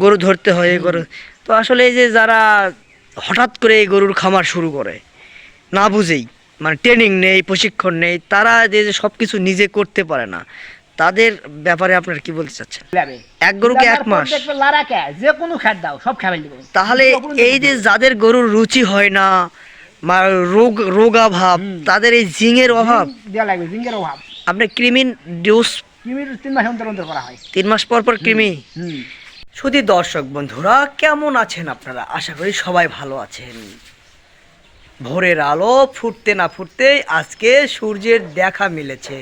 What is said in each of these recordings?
গরু ধরতে হয় এই গরু। তো আসলে এই যে যারা হঠাৎ করে এই গরুর খামার শুরু করে না বুঝেই, মানে ট্রেনিং নেই, প্রশিক্ষণ নেই, তারা যে যে সবকিছু নিজে করতে পারে না, তাদের ব্যাপারে আপনার কি বলতে চাচ্ছেন? লেবে এক গরুকে এক লাগার পর মাস দেখবে লারাকে যে কোনো খাদ্য দাও সব খাবার দিব। তাহলে এই যে যাদের গরুর রুচি হয় না বা রোগাভাব, তাদের এই জিঙের অভাব, দেওয়া লাগবে জিঙ্গের অভাব। আপনি কৃমির ডোজ কিমির 3 মাস অন্তর অন্তর করা হয়। 3 মাস পর পর কৃমি। হুম শুধু দর্শক বন্ধুরা, কেমন আছেন আপনারা? আশা করি সবাই ভালো আছেন। ভোরের আলো ফুটতে না ফুটতেই আজকে সূর্যের দেখা মিলেছে,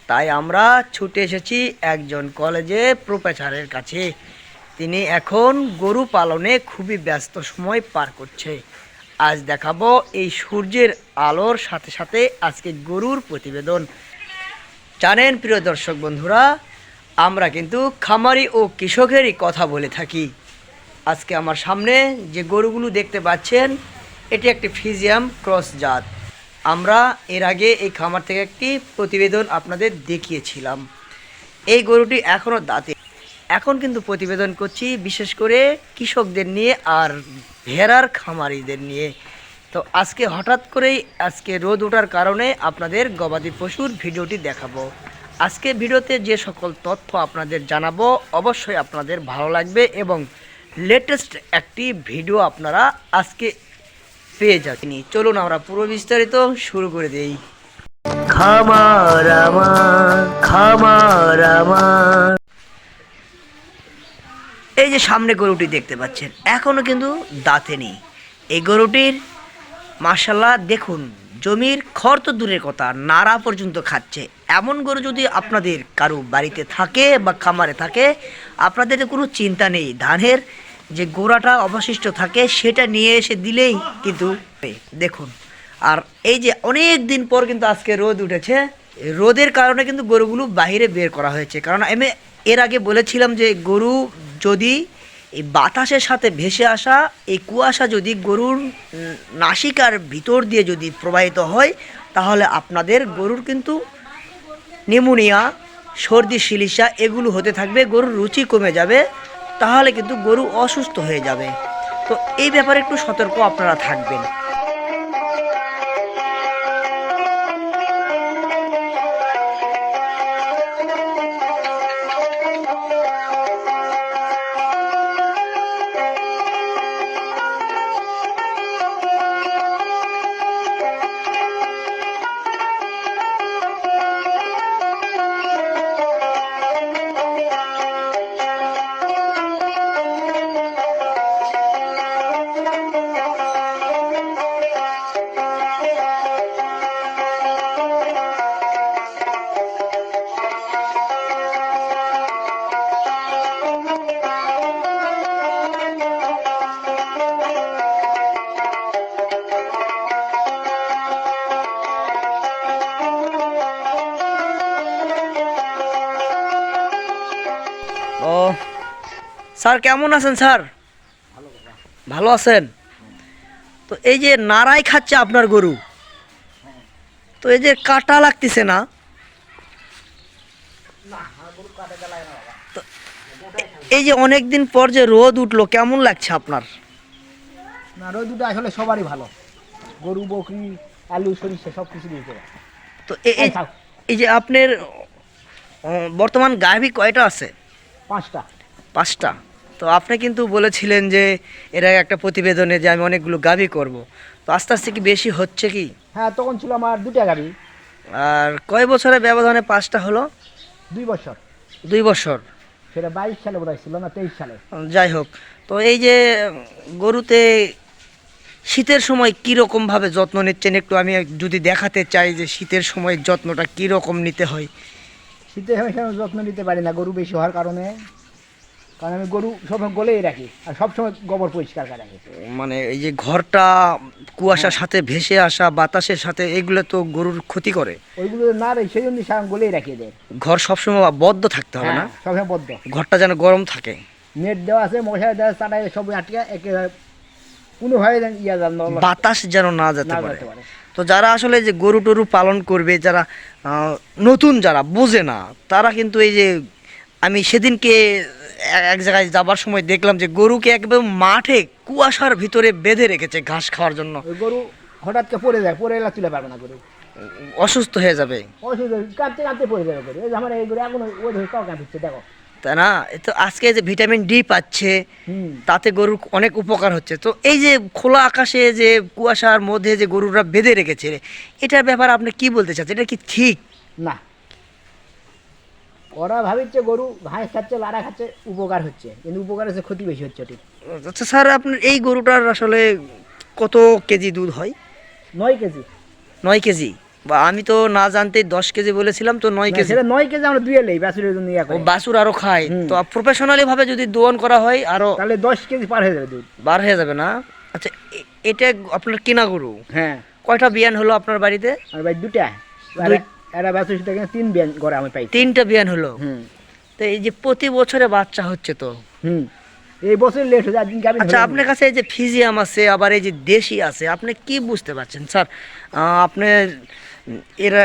তাই আমরা ছুটে এসেছি একজন কলেজে প্রফেসরের কাছে। তিনি এখন গরু পালনে খুবই ব্যস্ত সময় পার করছে। আজ দেখাবো এই সূর্যের আলোর সাথে সাথে আজকে গরুর প্রতিবেদন। জানেন প্রিয় দর্শক বন্ধুরা, আমরা কিন্তু খামারি ও কৃষকেরই কথা বলে থাকি। আজকে আমার সামনে যে গরুগুলো দেখতে পাচ্ছেন, এটি একটি ফ্রিজিয়ান ক্রস জাত। আমরা এর আগে এই খামার থেকে একটি প্রতিবেদন আপনাদের দেখিয়েছিলাম। এই গরুটি এখনও দাঁতে। এখন কিন্তু প্রতিবেদন করছি বিশেষ করে কৃষকদের নিয়ে আর ভেড়ার খামারিদের নিয়ে। তো আজকে হঠাৎ করেই আজকে রোদ ওঠার কারণে আপনাদের গবাদি পশুর ভিডিওটি দেখাবো। আজকে ভিডিওতে যে সকল তথ্য আপনাদের জানাবো অবশ্যই আপনাদের ভালো লাগবে এবং লেটেস্ট একটি ভিডিও আপনারা আজকে পেয়ে যাবেন। চলুন আমরা পুরো বিস্তারিত শুরু করে দেই। খামার আমার, খামার আমার। এই যে সামনে গরুটি দেখতে পাচ্ছেন, এখনো কিন্তু দাঁতে নেই। এই গরুটির মাশাআল্লাহ দেখুন, জমির খড় তো দূরের কথা, নাড়া পর্যন্ত খাচ্ছে। এমন গরু যদি আপনাদের কারো বাড়িতে থাকে বা খামারে থাকে, আপনাদের কোনো চিন্তা নেই। ধানের যে গোড়াটা অবশিষ্ট থাকে সেটা নিয়ে এসে দিলেই কিন্তু দেখুন। আর এই যে অনেক দিন পর কিন্তু আজকে রোদ উঠেছে, রোদের কারণে কিন্তু গরুগুলো বাইরে বের করা হয়েছে। কারণ আমি এর আগে বলেছিলাম যে গরু যদি এই বাতাসের সাথে ভেসে আসা এই কুয়াশা যদি গরুর নাসিকার ভিতর দিয়ে যদি প্রবাহিত হয়, তাহলে আপনাদের গরুর কিন্তু নিউমোনিয়া, সর্দি শিলিশা এগুলো হতে থাকবে, গরুর রুচি কমে যাবে, তাহলে কিন্তু গরু অসুস্থ হয়ে যাবে। তো এই ব্যাপারে একটু সতর্ক আপনারা থাকবেন। ও স্যার, কেমন আছেন স্যার? ভালো আছেন? তো এই যে নাড়াই খাচ্ছে আপনার গরু, তো এই যে কাটা লাগতেছে না? তো এই যে অনেক দিন পর যে রোদ উঠলো, কেমন লাগছে আপনার? না রোদ দুটো আসলে সবারই ভালো, গরু বকরি আলু সরিষা সব কিছু দিতে। তো এই যে আপনার বর্তমান গাভী কয়টা আছে? 5টা। 5টা। তো আপনি কিন্তু বলেছিলেন যে এর আগে একটা প্রতিবেদনে যে আমি অনেকগুলো গাভী করব। তো আস্তে আস্তে কি বেশি হচ্ছে কি? হ্যাঁ তখন ছিল আমার 2টা গাভী। আর কয় বছরের ব্যবধানে 5টা হলো? 2 বছর। 2 বছর। সেটা 22 সালে বোধহয় ছিল, না 23 সালে। যাই হোক, তো এই যে গরুতে শীতের সময় কীরকমভাবে যত্ন নিচ্ছেন একটু আমি যদি দেখাতে চাই যে শীতের সময় যত্নটা কীরকম নিতে হয়। শীতে আমি সেরকম যত্ন নিতে পারি না গরু বেশি হওয়ার কারণে, কারণ আমি গরু সবসময় গলেই রাখি আর সবসময় গোবর পরিষ্কার করে রাখি। মানে এই যে ঘরটা কুয়াশার সাথে ভেসে আসা বাতাসের সাথে, এগুলো তো গরুর ক্ষতি করে। ওইগুলো না রে, সেই জন্য গলেই রাখি দেয়। ঘর সবসময় বদ্ধ থাকতে হবে না? সবসময় বদ্ধ, ঘরটা যেন গরম থাকে। নেট দেওয়া আছে, মশারি দেওয়া, চাটাই সব আটকে একেবারে কোনোভাবে বাতাস যেন না যেতে পারে। তো যারা আসলে যে গরু টরু পালন করবে, যারা নতুন যারা বোঝে না, তারা কিন্তু এই যে আমি সেদিনকে এক জায়গায় যাবার সময় দেখলাম যে গরুকে একদম মাঠে কুয়াশার ভিতরে বেঁধে রেখেছে ঘাস খাওয়ার জন্য। ওই গরু হঠাৎ করে পড়ে যায়, পড়ে এলা তুলে পারবে না গরু, অসুস্থ হয়ে যাবে, অসুবিধা কাঁদতে কাঁদতে পড়ে যাবে গরু। এই যে আমার এই গরু এখন ওই ধরে কাউ কাঁদছে দেখো। তাই না? এ তো আজকে যে ভিটামিন ডি পাচ্ছে হুম, তাতে গরুর অনেক উপকার হচ্ছে। তো এই যে খোলা আকাশে যে কুয়াশার মধ্যে যে গরুরা বেঁধে রেখেছে, এটার ব্যাপারে আপনি কি বলতে চাচ্ছেন? এটা কি ঠিক? না, ওরা ভাবিচ্ছে গরু ঘাস খাচ্ছে, লাড়া খাচ্ছে, উপকার হচ্ছে, কিন্তু উপকার হচ্ছে ক্ষতি বেশি হচ্ছে। ঠিক আচ্ছা স্যার, আপনার এই গরুটার আসলে কত কেজি দুধ হয়? 9 কেজি। 9 কেজি? বা আমি তো না জানতেই 10 কেজি বলেছিলাম, তো 9 না, কেজি। সেটা 9 কেজি আমরা দুয়ে নেই বাছুরের জন্য ইয়া ও করে। বাছুর আরো খায়, হুম। তো প্রফেশনালি ভাবে যদি দোয়ন করা হয় আরো তাহলে 10 কেজি পার হয়ে যাবে দুধ। বার হয়ে যাবে না? আচ্ছা, এটা আপনার কিনা গরু? হ্যাঁ, কয়টা বিয়ান হলো আপনার বাড়িতে? আর ভাই দুটা এরা বাছুর থেকে 3 বিয়ান করে আমি পাই। 3টা বিয়ান হলো। হুম তো এই যে প্রতি বছরে বাচ্চা হচ্ছে তো। হুম, এই বছর লেট হয়ে যায়, গাবিন আচ্ছা, আপনার কাছে এই যে ফিজিয়াম আছে আবার এই যে দেশি আছে, আপনি কি বুঝতে পারছেন স্যার? আপনি এরা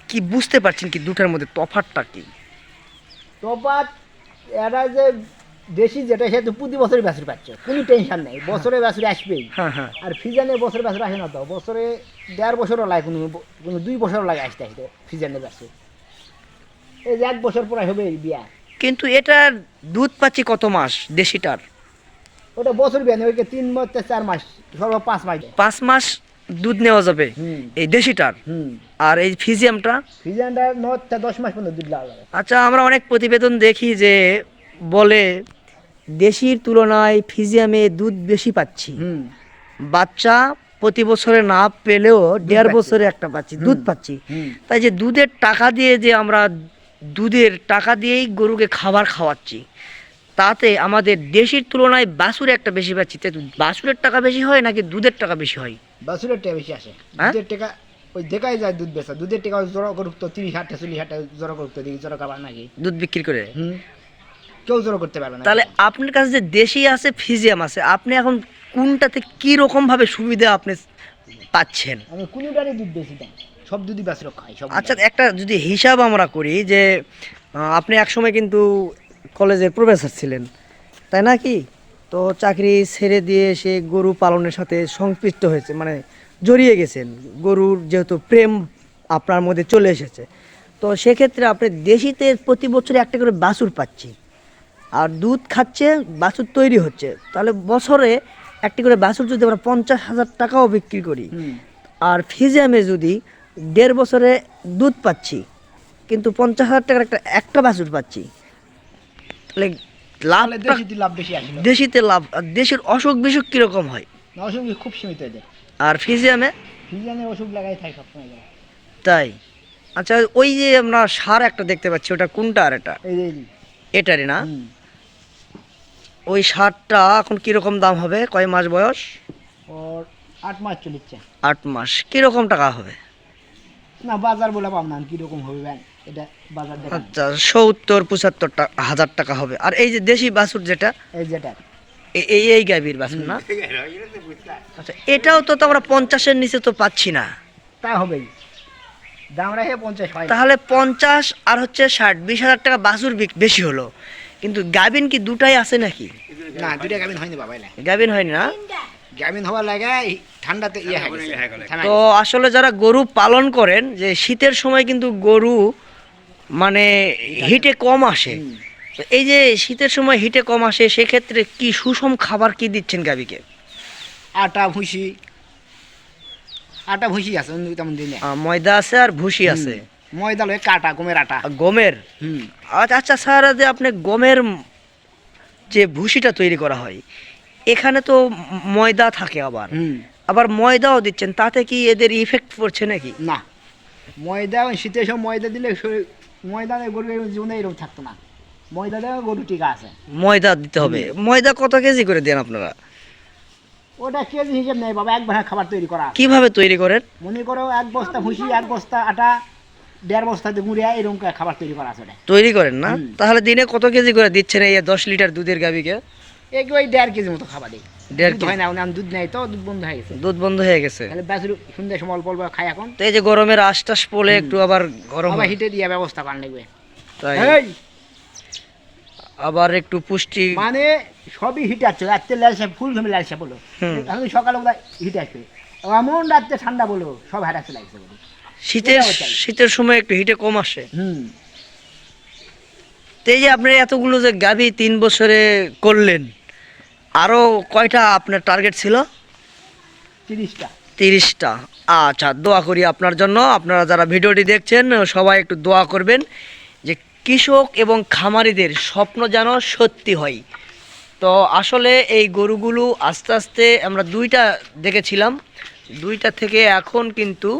কি বুঝতে পারছেন কি দুটার মধ্যে তফাৎটা কি? তফাৎ, এরা যে দেশি যেটা সে তো প্রতি বছরই বাছুর পাচ্ছে, কোনো টেনশন নেই, বছরে বাছুর আসবেই। হ্যাঁ হ্যাঁ। আর ফিজানের বছরে বাছুর আসে না, তো বছরে 1.5 বছরও লাগে, কোনো 2 বছরও লাগে আসতে আসতে ফিজানের বাছুর। এই যে 1 বছর পরে হবে এই বিয়া। কিন্তু এটার দুধ পাচ্ছি কত মাস দেশিটার? ওটা বছর বিয়া নেই, ওইকে 3 মাস 4 মাস, সর্ব 5 মাস দেয়। 5 মাস দুধ নেওয়া যাবে হুম এই দেশিটার। হুম, আর এই ফিজিয়ামটা? ফিজানটা 9 10 মাস পর্যন্ত দুধ লাগা যাবে। আচ্ছা, আমরা অনেক প্রতিবেদন দেখি যে বলে দেশির তুলনায় ফিজিয়ামে দুধ বেশি পাচ্ছি, হুম বাচ্চা প্রতি বছরে না পেলেও 1.5 পাচ্ছি। বছরে একটা পাচ্ছি, দুধ পাচ্ছি। হুম, তাই যে দুধের টাকা দিয়ে যে আমরা দুধের টাকা দিয়েই গরুকে খাবার খাওয়াচ্ছি, তাতে আমাদের দেশির তুলনায় বাছুরে একটা বেশি পাচ্ছি। তাই বাছুরের টাকা বেশি হয় নাকি দুধের টাকা বেশি হয়? বাছুরের টাকা বেশি আসে, হ্যাঁ? দুধের টাকা ওই দেখাই যায় দুধ বেচা, দুধের টাকা জোড়া করুক তো 30 হাজার 40 হাজার জোড়া করুক তো, দেখি জোড়া খাবার নাকি। দুধ বিক্রি করে? হুম, কেউ জোড়া করতে পারবে না। তাহলে আপনার কাছে যে দেশি আছে ফিজিয়াম আছে, আপনি এখন কোনটাতে কি রকম ভাবে সুবিধা আপনি পাচ্ছেন? আমি কোনোটারই দুধ বেশি দেয়, সব দুধই বাছুর খাই সব। আচ্ছা, একটা যদি হিসাব আমরা করি যে আপনি একসময় কিন্তু কলেজের প্রফেসর ছিলেন, তাই না কি? তো চাকরি ছেড়ে দিয়ে সে গরু পালনের সাথে সংপৃক্ত হয়েছে, মানে জড়িয়ে গেছেন, গরুর যেহেতু প্রেম আপনার মধ্যে চলে এসেছে। তো সেক্ষেত্রে আপনি দেশিতে প্রতি বছরে একটা করে বাছুর পাচ্ছি, আর দুধ খাচ্ছে, বাছুর তৈরি হচ্ছে, তাহলে বছরে একটি করে বাছুর যদি আমরা 50,000 টাকাও বিক্রি করি, হুম, আর ফিজিয়ামে যদি 1.5 বছরে দুধ পাচ্ছি কিন্তু 50,000 টাকার একটা বাছুর পাচ্ছি, তাহলে তাহলে লাভটা দেশিতে লাভ বেশি আসে। দেশিতে লাভ। আর দেশের অসুখ বিসুখ কিরকম হয়? অসুখ খুব সীমিত হয়ে যায়, আর ফিজিয়ামে? ফিজানের ওষুধ লাগাই থাকে সবসময় যায়। তাই? আচ্ছা, ওই যে আমরা সার একটা দেখতে পাচ্ছি, ওটা কোনটা? আর এটা এই যে এই যে। এটারই না? হুম, ওই সারটা এখন কিরকম দাম হবে? কয় মাস বয়স? ওর 8 মাস চলিচ্ছে। 8 মাস। কিরকম টাকা হবে? না, বাজার বলে পাব না কিরকম হবে ব্যান, এটা বাজার দেখা। আচ্ছা, 70-75 হাজার টাকা হবে। আর এই যে দেশি বাছুর যেটা, এই যেটা এই গাভীর বাছুর না? আচ্ছা, এটাও তো আমরা 50-এর নিচে তো পাচ্ছি না। তা হবেই, দাম রাখে 50 হয় না। তাহলে 50 আর হচ্ছে 60, 20,000 টাকা বাছুর বেশি হলো। কিন্তু গাভিন কি দুটাই আছে নাকি? না, দুইটা গাবিন হয়নি বাবা, এলা গাভিন হয়নি না? গাবিন হওয়ার লাগে এই ঠান্ডাতে ইয়ে হয় গেছে। তো আসলে যারা গরু পালন করেন, যে শীতের সময় কিন্তু গরু মানে হিটে কম আসে। হুম। তো এই যে শীতের সময় হিটে কম আসে, সেক্ষেত্রে কি সুষম খাবার কি দিচ্ছেন গাভীকে? আটা ভুসি, আটা ভুসি আছে অন্য তেমন দিনে। ময়দা আছে আর ভুসি আছে। ময়দা লয় কাটা, গমের আটা। আর গমের? হুম, আচ্ছা আচ্ছা স্যার, যে আপনি গমের যে ভুসিটা তৈরি করা হয়, এখানে তো ময়দা থাকে, আবার হুম, আবার ময়দাও দিচ্ছেন, তাতে কি এদের ইফেক্ট পড়ছে নাকি? না, ময়দা ওই শীতের সময় ময়দা দিলে ময়দা দিয়ে গরুর জীবনে এরকম থাকতো না, ময়দা দেওয়া গরু টিকা আছে। ময়দা দিতে হবে। ময়দা কত কেজি করে দেন আপনারা? ওটা কেজি হিসেব নেই বাবা, এক ভাড়া খাবার তৈরি করা। কিভাবে তৈরি করেন? মনে করো 1 বস্তা ভুসি, 1 বস্তা আটা, 1.5 বস্তাতে গুঁড়িয়া এরকম করে খাবার তৈরি করা আছে ওটা। তৈরি করেন না? হুম। তাহলে দিনে কত কেজি করে দিচ্ছেন এই 10 লিটার দুধের গাভীকে? ওই 1.5 কেজি মতো খাবার দিই। 1.5 দুধ হয় না, আমি দুধ নেই তো, দুধ বন্ধ হয়ে গেছে। দুধ বন্ধ হয়ে গেছে। তাহলে বাছুর সন্ধ্যার সময় অল্প অল্প খাই এখন, তো এই যে গরমের আশটাস পড়লে একটু আবার গরম আবার হয়। হিটে দিয়ে ব্যবস্থা করার লাগবে। তাই? এই আবার একটু পুষ্টি। মানে সবই হিট আসছে, রাত্রে লালসা ফুল জমি লালসা বলো, হুম। এখন সকালে বোধ হিট আসবে, এমন রাত্রে ঠান্ডা বলো, সব হ্যারাসে লাগছে বলো। শীতের এটাও চাই। শীতের সময় একটু হিটে কম আসে। হুম। তো এই যে আপনি এতগুলো যে গাভী 3 বছরে করলেন, আরো কয়টা আপনার টার্গেট ছিল? 30টা। 30টা। আচ্ছা, দোয়া করি আপনার জন্য। আপনারা যারা ভিডিওটি দেখছেন সবাই একটু দোয়া করবেন যে কৃষক এবং খামারিদের স্বপ্ন যেন সত্যি হয়। তো আসলে এই গরুগুলো আস্তে আস্তে আমরা 2টা দেখেছিলাম, 2টা থেকে এখন কিন্তু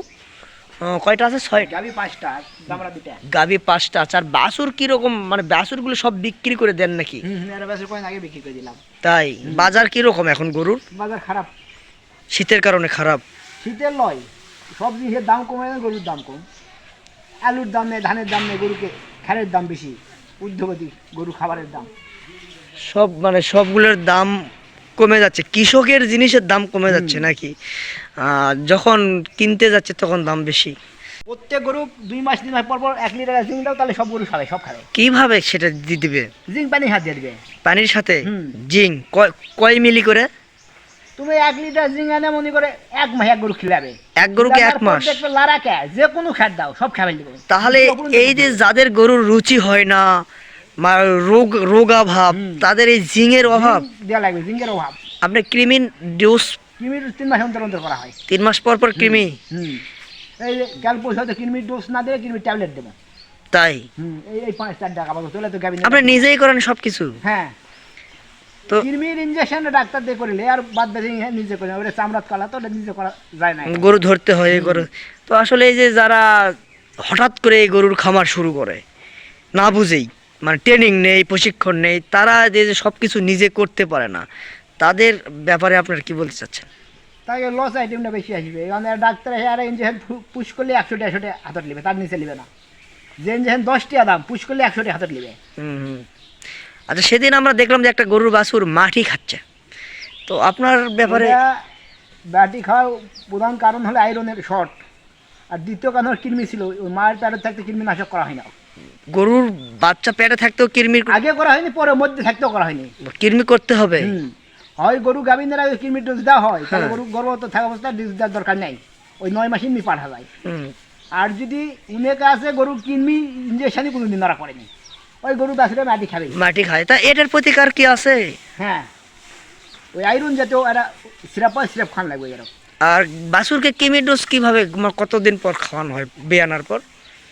কয়টা আছে? 6। গাবি 5টা, দামরা 2টা। গাভী 5টা। আচ্ছা, আর বাছুর কীরকম, মানে বাছুরগুলো সব বিক্রি করে দেন নাকি? এর বছর কয়েক আগে বিক্রি করে দিলাম। তাই বাজার কীরকম এখন গরুর? বাজার খারাপ। শীতের কারণে খারাপ। শীতের লয়, সব জিনিসের দাম কমে যায়, গরুর দাম কম। আলুর দাম নেই, ধানের দাম নেই, গরুকে খ্যারের দাম বেশি, ঊর্ধ্বগতি গরু খাবারের দাম। সব মানে সবগুলোর দাম কমে যাচ্ছে, কৃষকের জিনিসের দাম কমে যাচ্ছে নাকি? যখন কিনতে যাচ্ছে তখন দাম বেশি। প্রত্যেক গরু 2 মাস 3 মাস পর পর 1 লিটার জিঙ্ক দাও, তাহলে সব গরু খাবে, সব খাবে। কিভাবে সেটা দিয়ে দিবে? জিঙ্ক পানি হাত দিয়ে দিবে। পানির সাথে হুম। জিঙ্ক কয় মিলি করে? তুমি 1 লিটার জিঙ্ক এনে মনে করে 1 মাস এক গরু খিলাবে। এক গরুকে 1 মাস? দেখবে লারা কে যে কোনো খাদ দাও, সব খাবে দিবে। তাহলে এই যে যাদের গরুর রুচি হয় না, রোগাভাব, তাদের এই জিঙ্কের অভাব দেওয়া লাগবে, জিঙ্কের অভাব। আপনি কৃমির ডোজ কৃমির 3 মাস অন্তর অন্তর করা হয়। 3 মাস পর পর কৃমি? এই যে কাল পয়সা হয়তো কৃমির ডোজ না দিলে কৃমির ট্যাবলেট দেবো। তাই এই 5-4 টাকা পাবো, চলে তো গাবি। আপনি নিজেই করেন সবকিছু? হ্যাঁ। তো কৃমির ইনজেকশন ডাক্তার দিয়ে করিলে, আর বাদ বাকি নিজে করে, ওটা চামড়াত কালা তো, ওটা নিজে করা যায় না। গরু ধরতে হয় এই গরু। তো আসলে এই যে যারা হঠাৎ করে এই গরুর খামার শুরু করে না বুঝেই, মানে ট্রেনিং নেই, প্রশিক্ষণ নেই, তারা যে সব কিছু নিজে করতে পারে না, তাদের ব্যাপারে আপনার কি বলতে চাচ্ছেন? তাই লস আইটেমটা বেশি আসবে। এখানে ডাক্তার আর ইঞ্জেকশন পুশ করলে 100-150 হাতত নেবে, তার নিচে নেবে না। যে ইঞ্জেকশন 10 টাকা দাম, পুশ করলে 100 হাতত নেবে। হুম। আচ্ছা, সেদিন আমরা দেখলাম যে একটা গরুর বাছুর মাটি খাচ্ছে, তো আপনার ব্যাপারে? ব্যাটি খাওয়ার প্রধান কারণ হলো আয়রনের শর্ট, আর দ্বিতীয় কারণ হলো কৃমি ছিল। ওই মায়ের প্যারের থাকতে কৃমি নাশক করা হয় না। গরুর বাচ্চা পেটে থাকতেও কৃমির আগে করা হয়নি, পরে মধ্যে থাকতেও করা হয়নি। কৃমি করতে হবে? হয় গরু গাভিনের আগে কৃমির ডোজ দেওয়া হয়, তাহলে গরু গর্ভবতী থাকা অবস্থায় ডোজ দেওয়ার দরকার নেই, ওই 9 মাসে এমনি পাঠা যায়। আর যদি উনেকে আছে গরু কৃমি ইঞ্জেকশনই কোনোদিন ধরা পড়েনি, ওই গরু বাছুরে মাটি খাবে। মাটি খায়, তা এটার প্রতিকার কি আছে? হ্যাঁ, ওই আয়রন জাতীয় একটা সিরাপ খান লাগবে এরকম। আর বাছুরকে কৃমি ডোজ কিভাবে, কতদিন পর খাওয়ানো হয় বেয়ানার পর?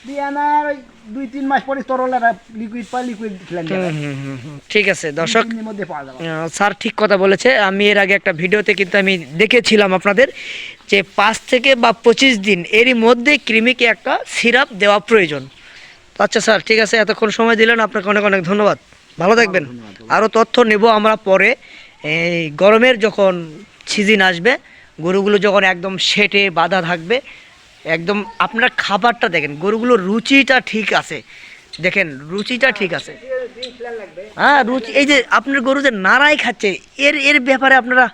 বিয়ানার ওই 2-3 মাস পরে তরল একটা লিকুইড পায়, লিকুইড খেলেন যাবে। ঠিক আছে দর্শক, দিনের মধ্যে পাওয়া যাবে। স্যার ঠিক কথা বলেছে। আমি এর আগে একটা ভিডিওতে কিন্তু আমি দেখেছিলাম আপনাদের যে 5 থেকে বা 25 দিন এরই মধ্যে কৃমিকে একটা সিরাপ দেওয়া প্রয়োজন। তো আচ্ছা স্যার, ঠিক আছে, এতক্ষণ সময় দিলেন, আপনাকে অনেক অনেক ধন্যবাদ। ভালো থাকবেন। আরও তথ্য নেব আমরা পরে। এই গরমের যখন সিজন আসবে, গরুগুলো যখন একদম সেটে বাঁধা থাকবে, একদম আপনার খাবারটা দেখেন, গরুগুলোর রুচিটা ঠিক আছে, দেখেন রুচিটা ঠিক আছে। হ্যাঁ, রুচি, এই যে আপনার গরু যে নাড়াই খাচ্ছে, এর ব্যাপারে আপনারা